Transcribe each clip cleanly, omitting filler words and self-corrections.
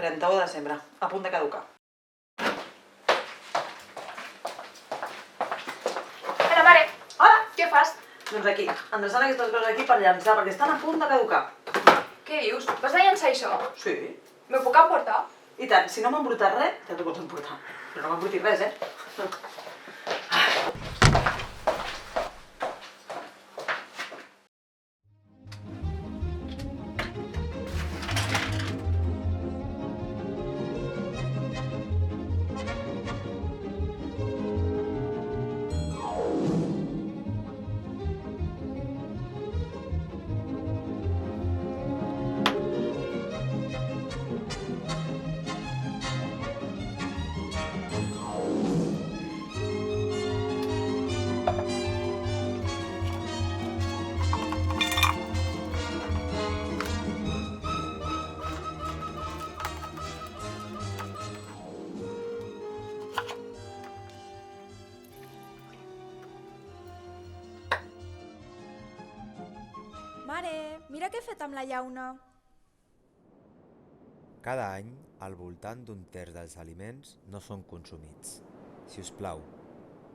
31 de desembre, a punt de caducar. Hola, mare. Hola! Què fas? Doncs aquí, endreçant aquestes coses aquí per llançar, perquè estan a punt de caducar. Què dius? Vas a llançar això? Sí. M'ho puc emportar? I tant, si no m'ha embrutat res, ja t'ho pots emportar. Però no m'ha embrutit res, Mare, mira què he fet amb la llauna. Cada any, al voltant d'un terç dels aliments no són consumits. Si us plau,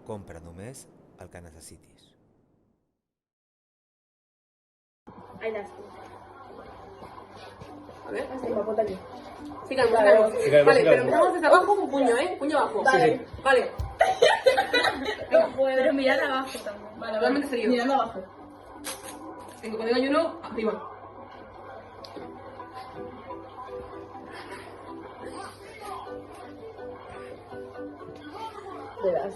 compra només el que necessitis. Ahí las. A ver, Así, me apunta aquí. sigamos, Vale, sigamos. vale. Vale, pero empezamos desde abajo con puño, ¿eh? Puño abajo. Vale. Vale. No puedo. Pero mirad abajo también. Vale, Totalmente serio. Mirando abajo. Venga, cuando diga uno, arriba. Verás.